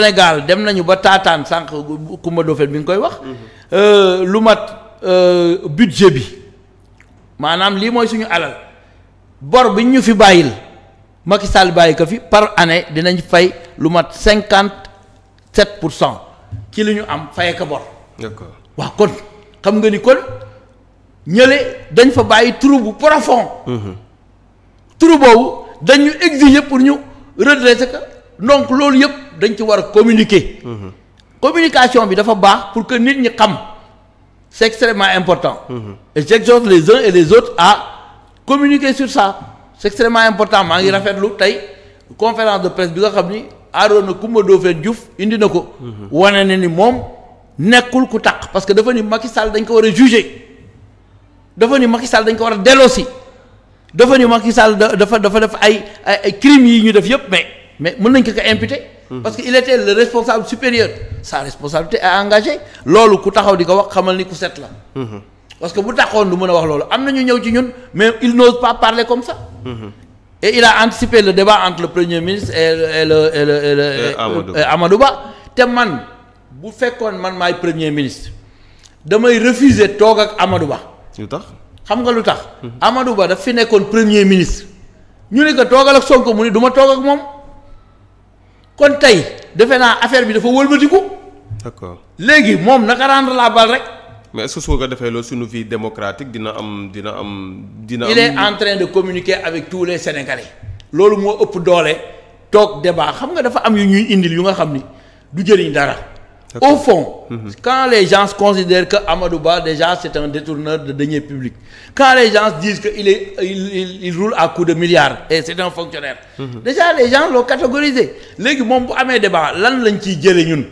Sénégal dem nañu ba taataan sànq Coumba Ndoffène bi nga koy wax. lu mat budget bi maanaam lii mooy suñu alal bor bi ñu fi bàyyil Macky Sall bàyyi ko fi par année dinañ fay lu mat 57% ci li ñu am fayee ko bor. d'accord waaw kon xam nga ni kon ñële dañ fa bàyyi trou bu profond. trou boobu dañu exiger pour ñu redresser ko donc loolu yëpp dañ ci war a communiquer. communication bi dafa baax pour que nit ñi xam c'est extrêmement important. et j'exhorte les uns et les autres à communiquer sur ça c'est extrêmement important maa ngi rafetlu tey conférence de presse bi nga xam ni Arona Coumba Ndoffène Diouf indi na ko. wane na ni moom nekkul ku taq parce que dafa ni Macky Sall dañ ko war a juger dafa ni Macky Sall dañ ko war a delloosi dafa ni Macky Sall dafa def ay crimes yi ñu def yëpp mais mën nañ ko imputer. parce que il était le responsable supérieur sa responsabilité est engagée loolu ku taxaw di ko wax xamal ni ku set la. parce que bu taxoon du mën a wax loolu am na ñu ñëw ci ñun mais il n'ose pas parler comme ça. et il a anticipé le débat entre le premier ministre et Amadou Ba te man bu fekkoon man maay premier ministre damay refuser toog ak Amadou Ba. lu tax xam nga lu tax. Amadou Ba daf fi nekkoon premier ministre ñu ne ko toogal ak Sonko mu ni du ma toog ak moom. kon tey defe naa affaire bi dafa wëlbatiku. d'accord léegi moom naka rendre la balle rek. mais est-ce que soo ko defee loolu suñu vie démocratique dina am. il est en train de communiquer avec tous les Sénégalais. loolu moo ëpp doole toog débat xam nga dafa am yu ñuy indil yu nga xam ni du jëriñ dara. au fond. quand les gens considèrent que Amadou Ba déjà c'est un détourneur de deniers publics quand les gens disent que il roule à coups de milliards et c'est un fonctionnaire. déjà les gens l'ont catégorisé léegi moom bu amee débat lan lañ ciy jëlee ñun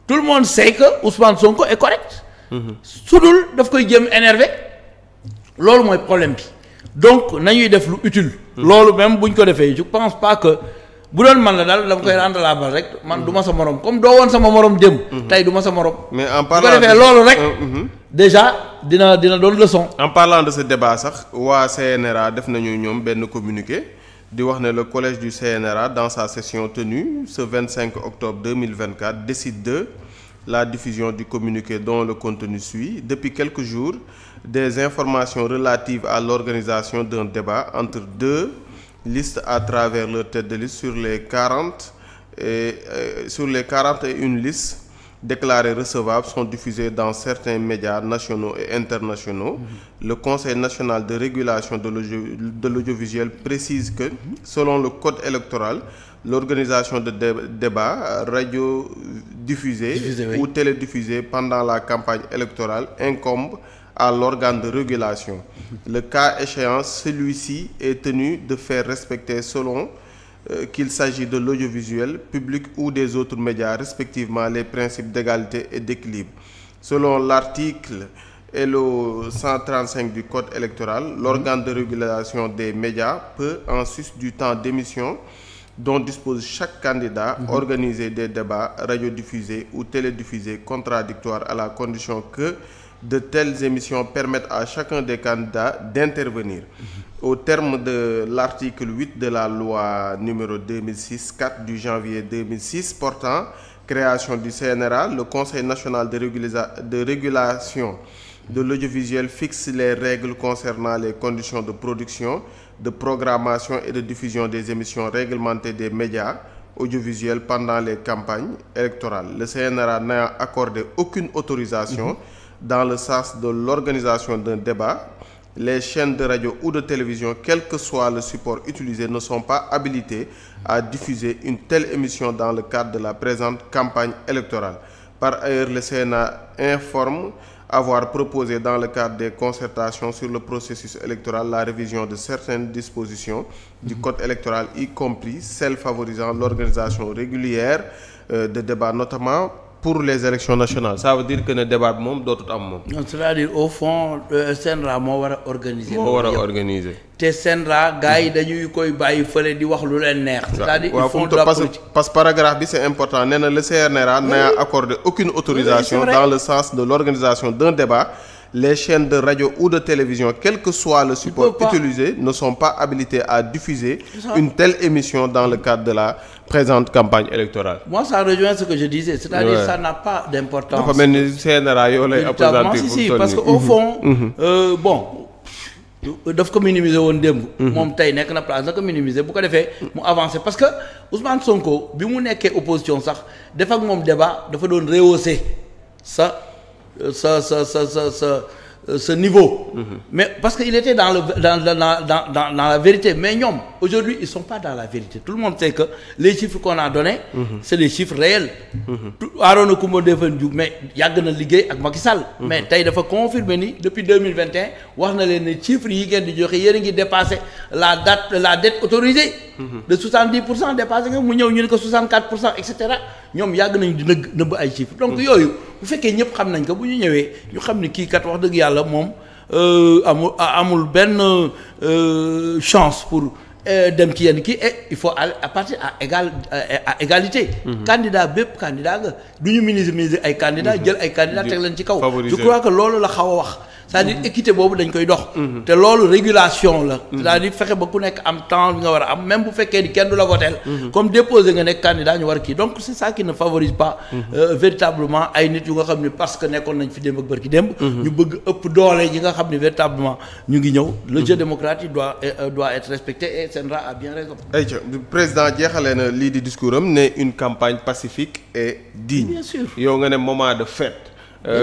tout le monde sait que Ousmane Sonko est correct. su dul daf koy jëm énervé loolu mooy problème bi donc nañuy def lu utile. loolu même buñ ko defee je pense pas que. bu doon man la daal dama koy rendre la balle rek man du ma sa morom comme doo woon sama morom dem. tey du ma sa morom. mais en parlant bu ko defee loolu rek. déjà dina doon leçon. en parlant de ce débat sax waa CNRA def nañu ñoom benn communiqué di wax ne le collège du CNRA dans sa session tenue ce 25 octobre 2024 décide de la diffusion du communiqué dont le contenu suit depuis quelques jours des informations relatives à l'organisation d'un débat entre deux listes à travers leur tête de liste sur les 40 et une listes déclarées recevables sont diffusées dans certains médias nationaux et internationaux. Le Conseil national de régulation de l'audiovisuel précise que selon le code électoral, l'organisation de débats radiodiffusés ou télédiffusés pendant la campagne électorale incombe à l'organe de régulation. Le cas échéant, celui-ci est tenu de faire respecter selon qu'il s'agit de l'audiovisuel public ou des autres médias, respectivement les principes d'égalité et d'équilibre. Selon l'article LO 135 du Code électoral, l'organe de régulation des médias peut, en sus du temps d'émission dont dispose chaque candidat, organiser des débats radiodiffusés ou télédiffusés contradictoires à la condition que de telles émissions permettent à chacun des candidats d'intervenir. Au terme de l'article 8 de la loi numéro 2006-4 du janvier 2006 portant création du CNRA, le Conseil national de régulation de l'audiovisuel fixe les règles concernant les conditions de production, de programmation et de diffusion des émissions réglementées des médias audiovisuels pendant les campagnes électorales. Le CNRA n'a accordé aucune autorisation dans le sens de l'organisation d'un débat. Les chaînes de radio ou de télévision, quel que soit le support utilisé, ne sont pas habilitées à diffuser une telle émission dans le cadre de la présente campagne électorale. Par ailleurs, le CNRA informe avoir proposé dans le cadre des concertations sur le processus électoral la révision de certaines dispositions du code électoral, y compris celles favorisant l'organisation régulière de débats, notamment pour les élections nationales. Ça veut dire que ne débat bi moom dootut am moom. c'est-à-dire au fond CNRA moo war a organiser. moo war a organiser. te CNRA gars yi dañuy koy bàyyi fële di wax lu leen neex. c'est-à-dire il faut parce que paragraphe bi c'est important nee na le CNRA n'a accordé aucune autorisation dans le sens de l'organisation d'un débat. Les chaînes de radio ou de télévision, quel que soit le support utilisé, ne sont pas habilitées à diffuser une telle émission dans le cadre de la présente campagne électorale. Moi ça rejoint ce que je disais, c'est-à-dire ça n'a pas d'importance. dafa mel ni CNRA yoo lay appesantir si parce que au fond bon daf ko minimiser woon démb. moom tey nekk na place na ko minimiser bu ko defee mu avancer parce que Ousmane Sonko bi mu nekkee opposition sax def ak moom débat dafa doon rehausser ce niveau. Mais parce qu'il était dans la vérité. Mais ñoom aujourd'hui ils sont pas dans la vérité. Tout le monde sait que les chiffres qu'on a donnés c'est des chiffres réels. Arona Coumba Ndoffène Diouf mais yàgg na liggéey ak Macky Sall. mais tey dafa confirmer ni depuis 2021 wax na leen ne chiffres yi ngeen di joxe yéen a ngi dépassé la dette autorisée. de 70% dépassé nga mu ñëw ñu ne ko 64% et cetera ñoom yàgg nañu di nëbb ay chiffres. donc yooyu bu fekkee ñëpp xam nañ ko bu ñu ñëwee ñu xam ni kii kat wax dëgg yàlla moom amul benn chance pour dem ci yenn kii et il faut aller à partir à égalité. candidat bépp candidat nga du ñu minimiser ay candidats jël ay candidats teg leen ci kaw. je crois que loolu la xaw a wax. c'est-à-dire équité boobu dañ koy dox. te loolu régulation la. c'est-à-dire fexe ba ku nekk am temps bi nga war a am même bu fekkee ni kenn du la votel comme déposé nga nekk candidat ñu war a kii donc c'est ça qui ne favorise pas véritablement ay nit yu nga xam ne parce que nekkoon nañ fi démb ak bërki démb. ñu bëgg ëpp doole yi nga xam ne véritablement ñu ngi ñëw. le jeu démocratique doit être respecté et Sendra a bien raison. ayca président jeexalee na lii di discours am ne une campagne pacifique et digne. bien sûr yow nga ne moment de fête.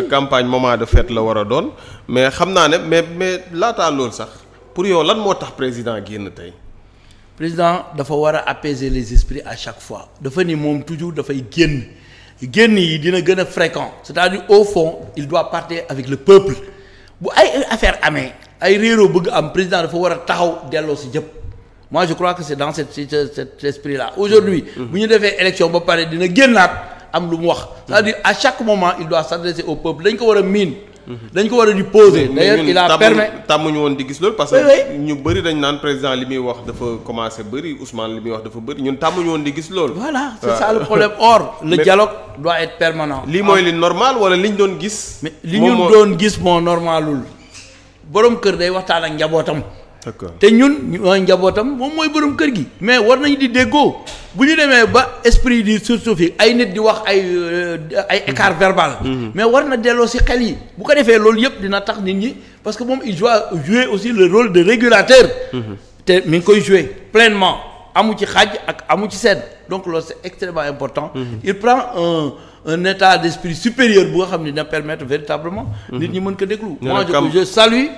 campagne moment de fête la war a doon mais xam naa ne mais laataa loolu sax pour yow lan moo tax président génn tey. président dafa war a apaiser les esprits à chaque fois dafa ni moom toujours dafay génn yi dina gën a fréquent c'est-à-dire au fond il doit partir avec le peuple bu ay affaire amee ay réeroo bëgg am président dafa war a taxaw delloo si jëpp moi je crois que c'est dans cet esprit là aujourd'hui bu ñu defee élection ba pare dina génnaat am lu mu wax c'est-à-dire à chaque moment il doit s'adresser au peuple dañ ko war a miin dañ ko war a di poser d'ailleurs il a permis tàmmuñu woon di gis loolu parce que ñu bëri dañ naan président li muy wax dafa commencé bëri Ousmane li muy wax dafa bëri ñun tàmmuñu woon di gis loolu voilà c'est ça le problème or le dialogue doit être permanent lii mooy li normal wala liñ doon gis mais li ñu doon gis moo normalul borom kër day waxtaan ak njabootam te ñun ñooy njabootam moom mooy borom kër gi mais war nañ di déggoo bu ñu demee ba esprit di surtout fi ay nit di wax ay écart verbal mais war na delloo si xel yi bu ko defee loolu yëpp dina tax nit ñi parce que moom il doit jouer aussi le rôle de régulateur te mi ngi koy jouer pleinement amu ci xaaj ak amu ci seen donc loolu c'est extrêmement important il prend un état d'esprit supérieur bu nga xam ne dina permettre véritablement nit ñi mën ko déglu moi je salue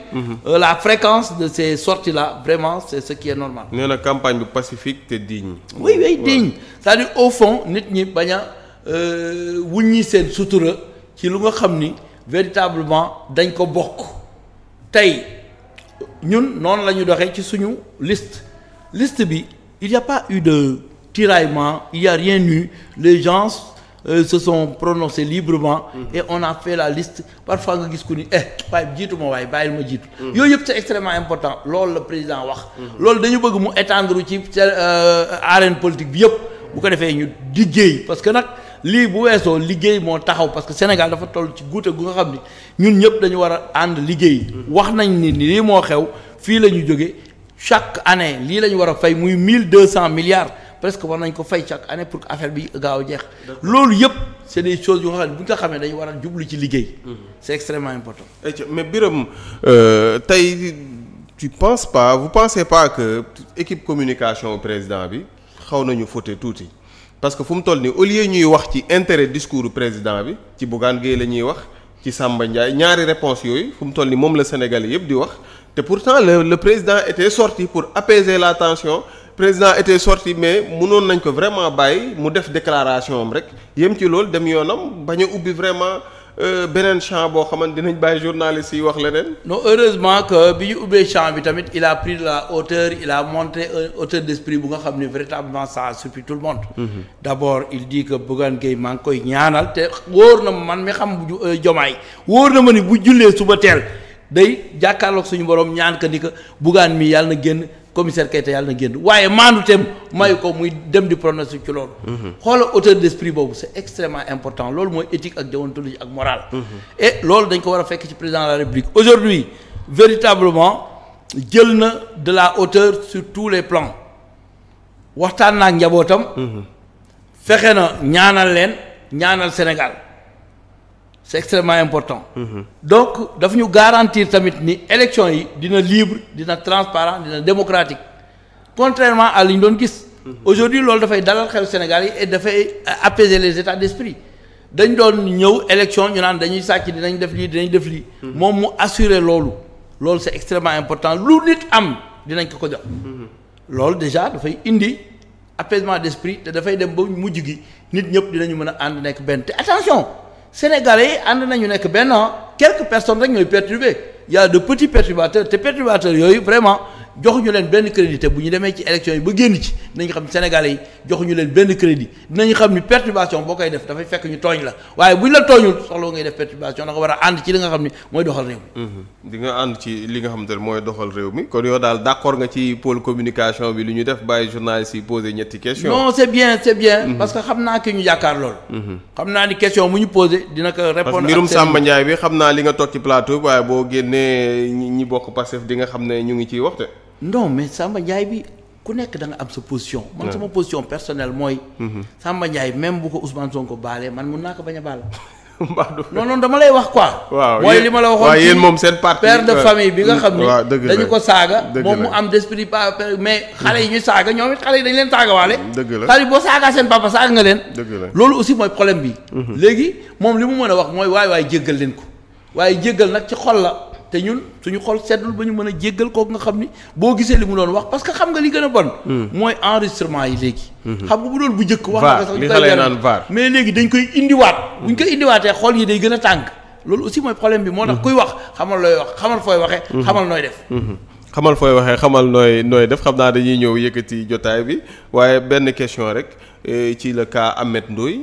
la fréquence de ces sorties là vraiment c'est ce qui est normal nee na campagne bi pacifique te digne oui digne c'est-à-dire au fond nit ñi bañ a wuññi seen sutura ci lu nga xam ni véritablement dañ ko bokk tey ñun noonu la ñu doxee ci suñu liste bi il y a pas eu de tiraillement il y a rien eu les gens se sont prononcés librement et on a fait la liste parfois nga gis ku ni waaye jiitu ma waaye bàyyil ma jiitu yooyu yëpp c'est extrêmement important loolu la président wax loolu dañu bëgg mu étendre ci arène politique bi yëpp bu ko defee ñu liggéey parce que nag lii bu weesoo liggéey moo taxaw parce que Sénégal dafa toll ci guute gu nga xam ni ñun ñëpp dañu war a ànd liggéey wax nañ ni lii moo xew fii la ñu jóge chaque année lii la ñu war a fay muy 1200 milliards presque war nañ ko fay chaque année pour que affaire bi gaaw a jeex loolu yëpp c'est des choses yoo xam ne bu ñu ko xamee dañu war a jublu ci liggéey c'est extrêmement important mais Birame tey vous pensez pas que équipe communication président bi xaw nañu fauté tuuti parce que fu mu toll nii au lieu ñuy wax ci intérêt discours président bi ci Bougane Gueye la ñuy wax ci Samba Ndiaye ñaari réponse yooyu fu mu toll nii moom la Sénégalais yëpp di wax te pourtant le président était sorti pour apaiser la tension président était sorti mais mënoon nañ ko vraiment bàyyi mu def déclaration am rek yem ci loolu dem yoonam bañ a ubbi vraiment beneen champ boo xamante dinañ bàyyi journalistes yi wax leneen. non heureusement que bi ñu ubbee champ bi tamit il a pris de la hauteur il a montré une hauteur d'esprit bu nga xam ne véritablement ça a surpris tout le monde. D'abord il dit que Bougane Gueye maa ngi koy ñaanal te wóor na man mi xam Diomaye wóor na ma ni bu jullee suba teel day jàkkaarloog suñu borom ñaan que ni que Bougane mi yàlla na génn. commissaire Keita yàlla na génn waaye maandu teem mayu ko muy dem di prononcer ci loolu xoola hauteur d'esprit boobu c'est extrêmement important loolu mooy éthique ak déontologie ak morale et loolu dañ ko war a fekk ci président de la République aujourd'hui véritablement jël na de la hauteur sur tous les plans waxtaan naa ak njabootam fexe na ñaanal leen ñaanal Sénégal c'est extrêmement important. Donc daf ñu garantir tamit ni élection yi dina libre dina transparent dina démocratique contrairement à li ñu doon gis. Aujourd'hui loolu dafay dalal xel Sénégal yi et dafay apaiser les états d'esprit dañ doon ñëw élection ñu naan dañuy sàcc dinañ def lii. moom mu assurer loolu c'est extrêmement important lu nit am dinañ ko jox. loolu déjà dafay indi apaisement d'esprit te dafay dem ba mujj gi nit ñëpp dinañu mën a ànd nekk benn te attention Sénégalais yi ànd nañu nekk benn quelques personnes rek ñooy perturbé il y a de petits perturbateurs te perturbateurs yooyu vraiment joxuñu leen benn crédit te bu ñu demee ci élection yi ba génn ci dinañ xam Sénégalais yi joxuñu leen benn crédit dinañ xam ni perturbation boo koy def dafay fekk ñu tooñ la waaye buñ la tooñul soxla ngay def perturbation da nga war a ànd ci li nga xam ni mooy doxal réew mi. di nga ànd ci li nga xam ne mooy doxal réew mi kon yow daal d'accord nga ci pôle communication bi lu ñu def bàyyi journalistes yi poser ñetti questions. non c'est bien parce que xam naa ki ñu yaakaar lool. xam naa ni question mu ñu posé dina ko répondre. parce que mbirum Samba Ndiaye bi xam naa li nga toog ci plateau waaye boo génnee ñi bokk Pastef di nga xam ne ñu ngi ciy waxte. non mais Samba Ndiaye bi ku nekk da nga am sa position. man sama position personnelle mooy. Samba Ndiaye même bu ko Ousmane Sonko baalee man mun naa ko bañ a baal. non dama lay wax quoi. waaw mooy li ma la waxoon. waaw yéen moom seen parti père de famille bi nga xam ni. dañu ko saaga. moom mu la am d'esprit pas mais xale yi ñu saaga ñoom it xale yi dañ leen saaga waale. dëgg la xale yi boo saagaa seen papa saaga nga leen. dëgg la loolu aussi mooy problème bi. léegi moom li mu mën a wax mooy waay jéggal leen ko waaye jéggal nag ci xol la. te ñun suñu xol seddul ba ñu mën a jéggal kooku nga xam ni boo gisee li mu doon wax parce que xam nga li gën a bon. mooy enregistrement yi léegi. xam nga bu doon bu njëkk. wax na ko sax li xale yi naan VAR mais léegi dañ koy indiwaat. bu ñu koy indiwaatee xol yi day gën a tàng loolu aussi mooy problème bi moo tax kuy wax xamal looy wax xamal fooy waxee. xamal nooy def. xamal fooy waxee xamal nooy def xam naa dañuy ñëw yëkkati jotaay bi waaye benn question rek ci le cas Ahmed Ndoye